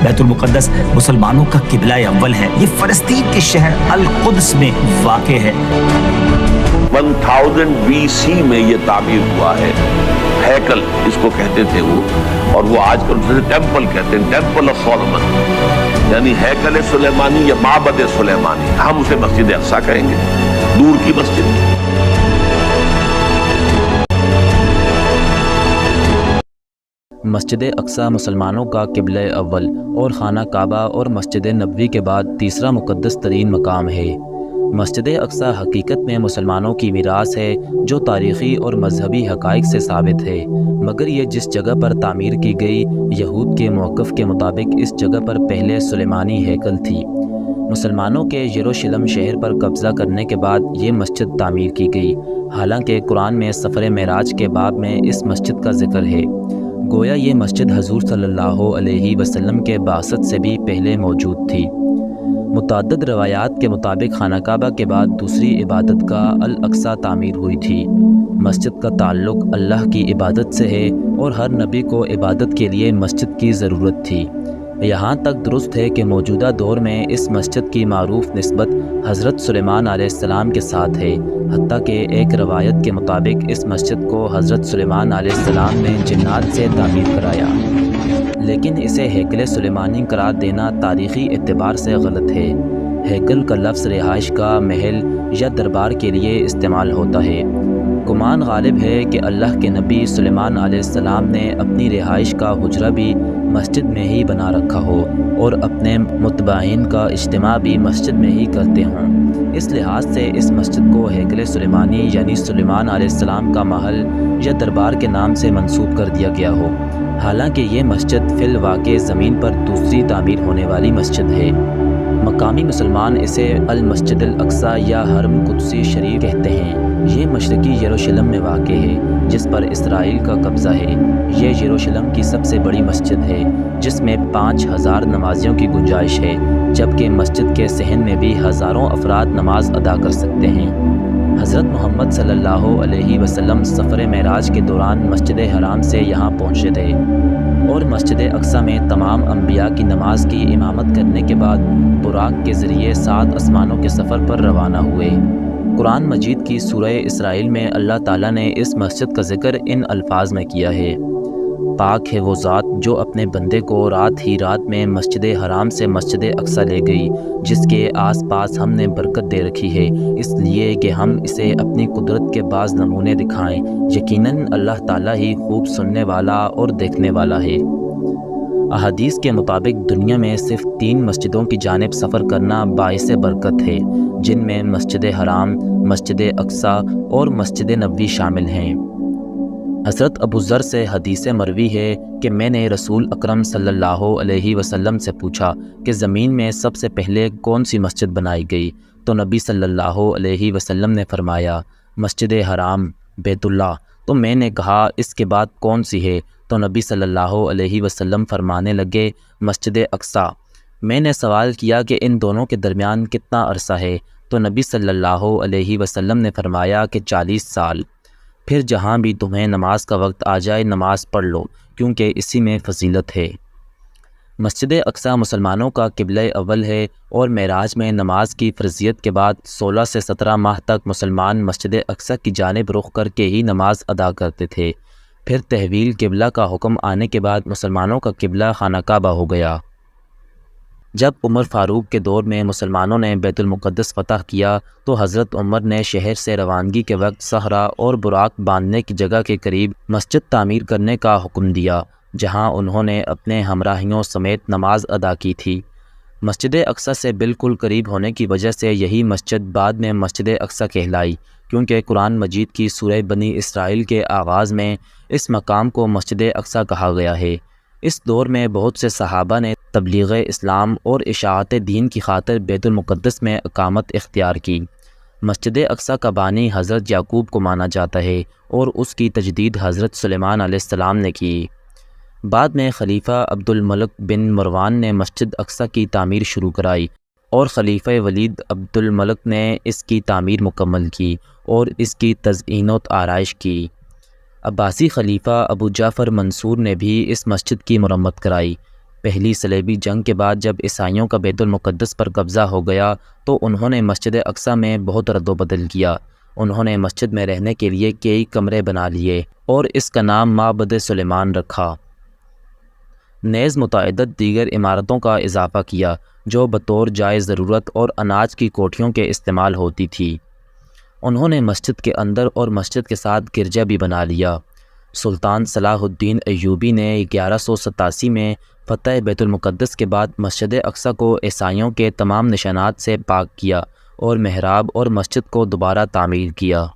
بیت المقدس مسلمانوں کا قبلہ اول ہے۔ یہ فلسطین کے شہر القدس میں واقع ہے۔ 1000 BC میں یہ تعمیر ہوا ہے، ہیکل اس کو کہتے تھے وہ، اور وہ آج کل اسے ٹیمپل کہتے ہیں، ٹیمپل آف سولومن، یعنی ہیکل سلیمانی یا معبد سلیمانی۔ ہم اسے مسجد اقصی کہیں گے، دور کی مسجد۔ مسجد اقصی مسلمانوں کا قبلہ اول اور خانہ کعبہ اور مسجد نبوی کے بعد تیسرا مقدس ترین مقام ہے۔ مسجد اقصی حقیقت میں مسلمانوں کی میراث ہے جو تاریخی اور مذہبی حقائق سے ثابت ہے، مگر یہ جس جگہ پر تعمیر کی گئی، یہود کے موقف کے مطابق اس جگہ پر پہلے سلیمانی ہیکل تھی۔ مسلمانوں کے یروشلم شہر پر قبضہ کرنے کے بعد یہ مسجد تعمیر کی گئی، حالانکہ قرآن میں سفر معراج کے باب میں اس مسجد کا ذکر ہے۔ گویا یہ مسجد حضور صلی اللہ علیہ وسلم کے بعثت سے بھی پہلے موجود تھی۔ متعدد روایات کے مطابق خانہ کعبہ کے بعد دوسری عبادت گاہ الاقصی تعمیر ہوئی تھی۔ مسجد کا تعلق اللہ کی عبادت سے ہے اور ہر نبی کو عبادت کے لیے مسجد کی ضرورت تھی۔ یہاں تک درست ہے کہ موجودہ دور میں اس مسجد کی معروف نسبت حضرت سلیمان علیہ السلام کے ساتھ ہے، حتیٰ کہ ایک روایت کے مطابق اس مسجد کو حضرت سلیمان علیہ السلام نے جنات سے تعمیر کرایا، لیکن اسے ہیکل سلیمانی قرار دینا تاریخی اعتبار سے غلط ہے۔ ہیکل کا لفظ رہائش گاہ، محل یا دربار کے لیے استعمال ہوتا ہے۔ گمان غالب ہے کہ اللہ کے نبی سلیمان علیہ السلام نے اپنی رہائش کا حجرہ بھی مسجد میں ہی بنا رکھا ہو اور اپنے متبعین کا اجتماع بھی مسجد میں ہی کرتے ہوں۔ اس لحاظ سے اس مسجد کو ہیکل سلیمانی یعنی سلیمان علیہ السلام کا محل یا دربار کے نام سے منسوب کر دیا گیا ہو، حالانکہ یہ مسجد فی الواقع زمین پر دوسری تعمیر ہونے والی مسجد ہے۔ مقامی مسلمان اسے المسجد الاقصی یا حرم قدسی شریف کہتے ہیں۔ یہ مشرقی یروشلم میں واقع ہے جس پر اسرائیل کا قبضہ ہے۔ یہ یروشلم کی سب سے بڑی مسجد ہے جس میں 5000 نمازیوں کی گنجائش ہے، جبکہ مسجد کے صحن میں بھی ہزاروں افراد نماز ادا کر سکتے ہیں۔ حضرت محمد صلی اللہ علیہ وسلم سفر معراج کے دوران مسجد حرام سے یہاں پہنچے تھے اور مسجد اقصی میں تمام انبیاء کی نماز کی امامت کرنے کے بعد براق کے ذریعے 7 آسمانوں کے سفر پر روانہ ہوئے۔ قرآن مجید کی سورہ اسرائیل میں اللہ تعالیٰ نے اس مسجد کا ذکر ان الفاظ میں کیا ہے: پاک ہے وہ ذات جو اپنے بندے کو رات ہی رات میں مسجد حرام سے مسجد اقصی لے گئی، جس کے آس پاس ہم نے برکت دے رکھی ہے، اس لیے کہ ہم اسے اپنی قدرت کے بعض نمونے دکھائیں۔ یقیناً اللہ تعالیٰ ہی خوب سننے والا اور دیکھنے والا ہے۔ احادیث کے مطابق دنیا میں صرف 3 مسجدوں کی جانب سفر کرنا باعث برکت ہے، جن میں مسجد حرام، مسجد اقصی اور مسجد نبوی شامل ہیں۔ حضرت ابو ذر سے حدیث مروی ہے کہ میں نے رسول اکرم صلی اللہ علیہ وسلم سے پوچھا کہ زمین میں سب سے پہلے کون سی مسجد بنائی گئی، تو نبی صلی اللہ علیہ وسلم نے فرمایا مسجد حرام، بیت اللہ۔ تو میں نے کہا اس کے بعد کون سی ہے، تو نبی صلی اللہ علیہ وسلم فرمانے لگے مسجد اقصی۔ میں نے سوال کیا کہ ان دونوں کے درمیان کتنا عرصہ ہے، تو نبی صلی اللہ علیہ وسلم نے فرمایا کہ 40 سال۔ پھر جہاں بھی تمہیں نماز کا وقت آ جائے نماز پڑھ لو، کیونکہ اسی میں فضیلت ہے۔ مسجد اقصی مسلمانوں کا قبلہ اول ہے اور معراج میں نماز کی فرضیت کے بعد 16 سے 17 ماہ تک مسلمان مسجد اقصی کی جانب رخ کر کے ہی نماز ادا کرتے تھے۔ پھر تحویل قبلہ کا حکم آنے کے بعد مسلمانوں کا قبلہ خانہ کعبہ ہو گیا۔ جب عمر فاروق کے دور میں مسلمانوں نے بیت المقدس فتح کیا تو حضرت عمر نے شہر سے روانگی کے وقت صحرا اور براق باندھنے کی جگہ کے قریب مسجد تعمیر کرنے کا حکم دیا، جہاں انہوں نے اپنے ہمراہیوں سمیت نماز ادا کی تھی۔ مسجد اقصی سے بالکل قریب ہونے کی وجہ سے یہی مسجد بعد میں مسجد اقصی کہلائی، کیونکہ قرآن مجید کی سورہ بنی اسرائیل کے آغاز میں اس مقام کو مسجد اقصی کہا گیا ہے۔ اس دور میں بہت سے صحابہ نے تبلیغ اسلام اور اشاعت دین کی خاطر بیت المقدس میں اقامت اختیار کی۔ مسجد اقصی کا بانی حضرت یعقوب کو مانا جاتا ہے اور اس کی تجدید حضرت سلیمان علیہ السلام نے کی۔ بعد میں خلیفہ عبد الملک بن مروان نے مسجد اقصی کی تعمیر شروع کرائی اور خلیفہ ولید عبد الملک نے اس کی تعمیر مکمل کی اور اس کی تزئین و آرائش کی۔ عباسی خلیفہ ابو جعفر منصور نے بھی اس مسجد کی مرمت کرائی۔ پہلی صلیبی جنگ کے بعد جب عیسائیوں کا بیت المقدس پر قبضہ ہو گیا تو انہوں نے مسجد اقصیٰ میں بہت رد و بدل کیا۔ انہوں نے مسجد میں رہنے کے لیے کئی کمرے بنا لیے اور اس کا نام معبد سلیمان رکھا۔ نیز متعدد دیگر عمارتوں کا اضافہ کیا جو بطور جائے ضرورت اور اناج کی کوٹھیوں کے استعمال ہوتی تھی۔ انہوں نے مسجد کے اندر اور مسجد کے ساتھ گرجا بھی بنا لیا۔ سلطان صلاح الدین ایوبی نے 1187 میں فتح بیت المقدس کے بعد مسجد اقصیٰ کو عیسائیوں کے تمام نشانات سے پاک کیا اور محراب اور مسجد کو دوبارہ تعمیر کیا۔